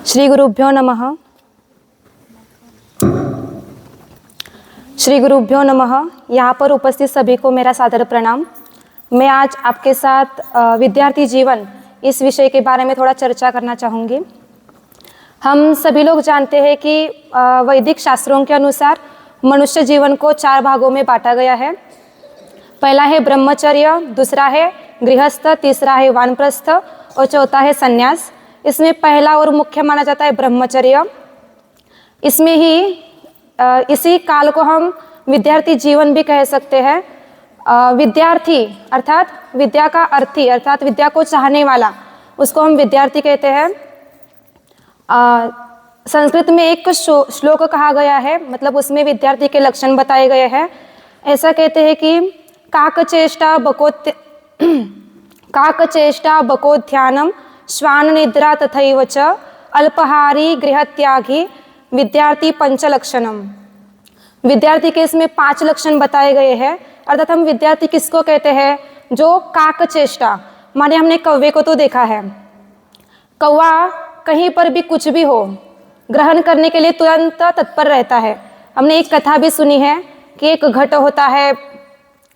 श्री गुरुभ्यो नमः। श्री गुरुभ्यो नमः। यहाँ पर उपस्थित सभी को मेरा सादर प्रणाम। मैं आज आपके साथ विद्यार्थी जीवन इस विषय के बारे में थोड़ा चर्चा करना चाहूँगी। हम सभी लोग जानते हैं कि वैदिक शास्त्रों के अनुसार मनुष्य जीवन को 4 भागों में बांटा गया है। पहला है ब्रह्मचर्य, दूसरा है गृहस्थ, तीसरा है वानप्रस्थ और चौथा है संन्यास। इसमें पहला और मुख्य माना जाता है ब्रह्मचर्य। इसमें ही इसी काल को हम विद्यार्थी जीवन भी कह सकते हैं। विद्यार्थी अर्थात विद्या का अर्थी अर्थात विद्या को चाहने वाला, उसको हम विद्यार्थी कहते हैं। संस्कृत में एक श्लोक कहा गया है, मतलब उसमें विद्यार्थी के लक्षण बताए गए हैं। ऐसा कहते हैं कि काकचेष्टा बकोध्यानम श्वान निद्रा तथैव च अल्पहारी गृहत्यागी विद्यार्थी पंचलक्षणम। विद्यार्थी के इसमें 5 लक्षण बताए गए हैं। अर्थात हम विद्यार्थी किसको कहते हैं? जो काकचेष्टा, माने हमने कौवे को तो देखा है। कौवा कहीं पर भी कुछ भी हो ग्रहण करने के लिए तुरंत तत्पर रहता है। हमने एक कथा भी सुनी है कि एक घट होता है,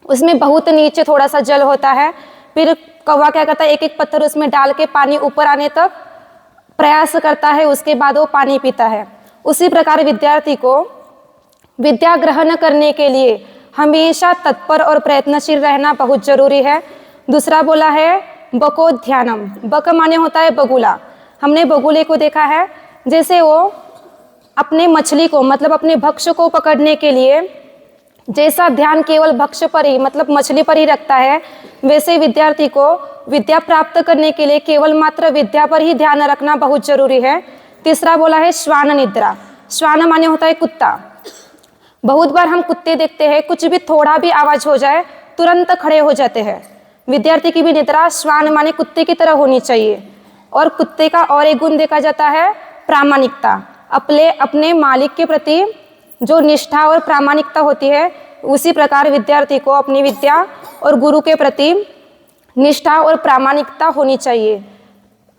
उसमें बहुत नीचे थोड़ा सा जल होता है। फिर कौवा क्या करता है, एक एक पत्थर उसमें डाल के पानी ऊपर आने तक प्रयास करता है, उसके बाद वो पानी पीता है। उसी प्रकार विद्यार्थी को विद्या ग्रहण करने के लिए हमेशा तत्पर और प्रयत्नशील रहना बहुत जरूरी है। दूसरा बोला है बकोध्यानम। बक माने होता है बगुला। हमने बगुले को देखा है, जैसे वो अपने मछली को मतलब अपने भक्ष्य को पकड़ने के लिए जैसा ध्यान केवल भक्ष्य पर ही मतलब मछली पर ही रखता है, वैसे विद्यार्थी को विद्या प्राप्त करने के लिए केवल मात्र विद्या पर ही ध्यान रखना बहुत जरूरी है। तीसरा बोला है श्वान निद्रा। श्वान माने होता है कुत्ता। बहुत बार हम कुत्ते देखते हैं, कुछ भी थोड़ा भी आवाज हो जाए तुरंत खड़े हो जाते हैं। विद्यार्थी की भी निद्रा श्वान माने कुत्ते की तरह होनी चाहिए। और कुत्ते का और एक गुण देखा जाता है प्रामाणिकता। अपने मालिक के प्रति जो निष्ठा और प्रामाणिकता होती है, उसी प्रकार विद्यार्थी को अपनी विद्या और गुरु के प्रति निष्ठा और प्रामाणिकता होनी चाहिए।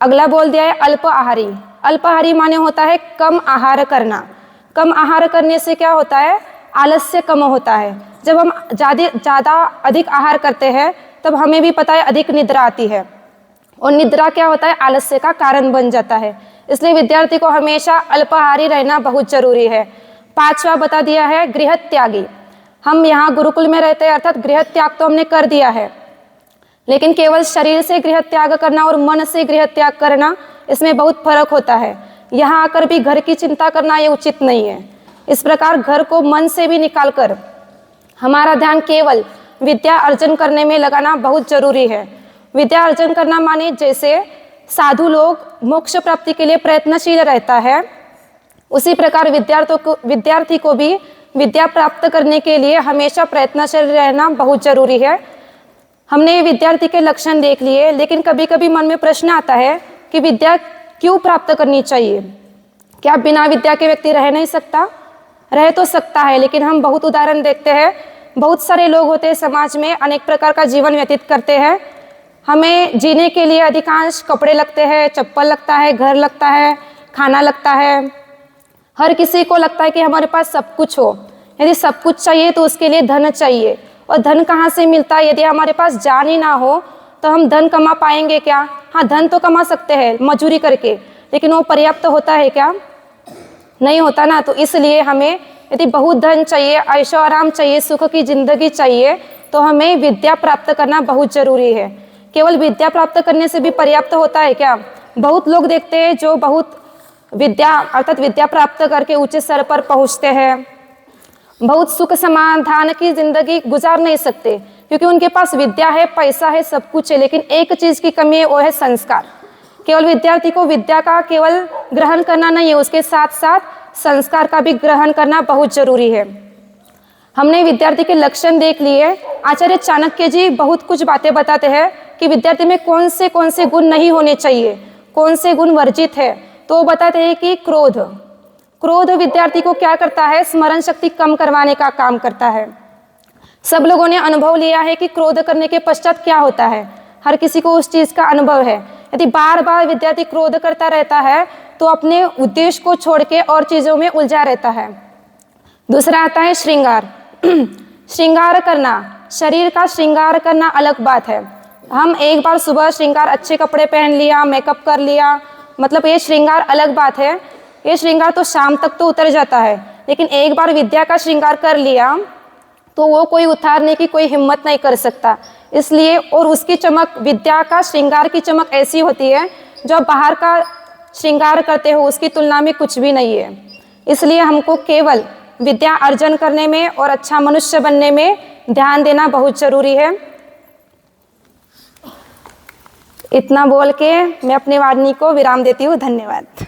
अगला बोल दिया है अल्प आहारी। अल्पाहारी माने होता है कम आहार करना। कम आहार करने से क्या होता है? आलस्य कम होता है। जब हम ज़्यादा अधिक आहार करते हैं तब हमें भी पता है अधिक निद्रा आती है, और निद्रा क्या होता है? आलस्य का कारण बन जाता है। इसलिए विद्यार्थी को हमेशा अल्पाहारी रहना बहुत जरूरी है। 5वां बता दिया है गृह त्यागी। हम यहाँ गुरुकुल में रहते हैं, अर्थात गृह त्याग तो हमने कर दिया है, लेकिन केवल शरीर से गृह त्याग करना और मन से गृह त्याग करना, इसमें बहुत फर्क होता है। यहाँ आकर भी घर की चिंता करना ये उचित नहीं है। इस प्रकार घर को मन से भी निकाल कर हमारा ध्यान केवल विद्या अर्जन करने में लगाना बहुत जरूरी है। विद्या अर्जन करना माने जैसे साधु लोग मोक्ष प्राप्ति के लिए प्रयत्नशील रहता है, उसी प्रकार विद्यार्थी को भी विद्या प्राप्त करने के लिए हमेशा प्रयत्नशील रहना बहुत जरूरी है। हमने विद्यार्थी के लक्षण देख लिए, लेकिन कभी कभी मन में प्रश्न आता है कि विद्या क्यों प्राप्त करनी चाहिए? क्या बिना विद्या के व्यक्ति रह नहीं सकता? रह तो सकता है, लेकिन हम बहुत उदाहरण देखते हैं। बहुत सारे लोग होते हैं समाज में, अनेक प्रकार का जीवन व्यतीत करते हैं। हमें जीने के लिए अधिकांश कपड़े लगते हैं, चप्पल लगता है, घर लगता है, खाना लगता है। हर किसी को लगता है कि हमारे पास सब कुछ हो। यदि सब कुछ चाहिए तो उसके लिए धन चाहिए, और धन कहाँ से मिलता है? यदि हमारे पास जान ही ना हो तो हम धन कमा पाएंगे क्या? हाँ, धन तो कमा सकते हैं मजूरी करके, लेकिन वो पर्याप्त होता है क्या? नहीं होता ना। तो इसलिए हमें यदि बहुत धन चाहिए, ऐशो आराम चाहिए, सुख की जिंदगी चाहिए, तो हमें विद्या प्राप्त करना बहुत जरूरी है। केवल विद्या प्राप्त करने से भी पर्याप्त होता है क्या? बहुत लोग देखते हैं जो बहुत विद्या अर्थात विद्या प्राप्त करके ऊंचे स्तर पर पहुंचते हैं, बहुत सुख समाधान की जिंदगी गुजार नहीं सकते, क्योंकि उनके पास विद्या है, पैसा है, सब कुछ है, लेकिन एक चीज की कमी है, वो है संस्कार। केवल विद्यार्थी को विद्या का केवल ग्रहण करना नहीं है, उसके साथ साथ संस्कार का भी ग्रहण करना बहुत जरूरी है। हमने विद्यार्थी के लक्षण देख लिए। आचार्य चाणक्य जी बहुत कुछ बातें बताते हैं कि विद्यार्थी में कौन से गुण नहीं होने चाहिए, कौन से गुण वर्जित है। तो बताते हैं कि क्रोध विद्यार्थी को क्या करता है? स्मरण शक्ति कम करवाने का काम करता है। सब लोगों ने अनुभव लिया है कि क्रोध करने के पश्चात क्या होता है। हर किसी को उस चीज का अनुभव है। यदि बार बार विद्यार्थी क्रोध करता रहता है तो अपने उद्देश्य को छोड़ के और चीज़ों में उलझा रहता है। दूसरा आता है श्रृंगार। श्रृंगार करना, शरीर का श्रृंगार करना अलग बात है। हम एक बार सुबह श्रृंगार, अच्छे कपड़े पहन लिया, मेकअप कर लिया, मतलब ये श्रृंगार अलग बात है। ये श्रृंगार तो शाम तक तो उतर जाता है, लेकिन एक बार विद्या का श्रृंगार कर लिया तो वो कोई उतारने की कोई हिम्मत नहीं कर सकता। इसलिए, और उसकी चमक, विद्या का श्रृंगार की चमक ऐसी होती है जो बाहर का श्रृंगार करते हो उसकी तुलना में कुछ भी नहीं है। इसलिए हमको केवल विद्या अर्जन करने में और अच्छा मनुष्य बनने में ध्यान देना बहुत जरूरी है। इतना बोल के मैं अपनी वाणी को विराम देती हूँ। धन्यवाद।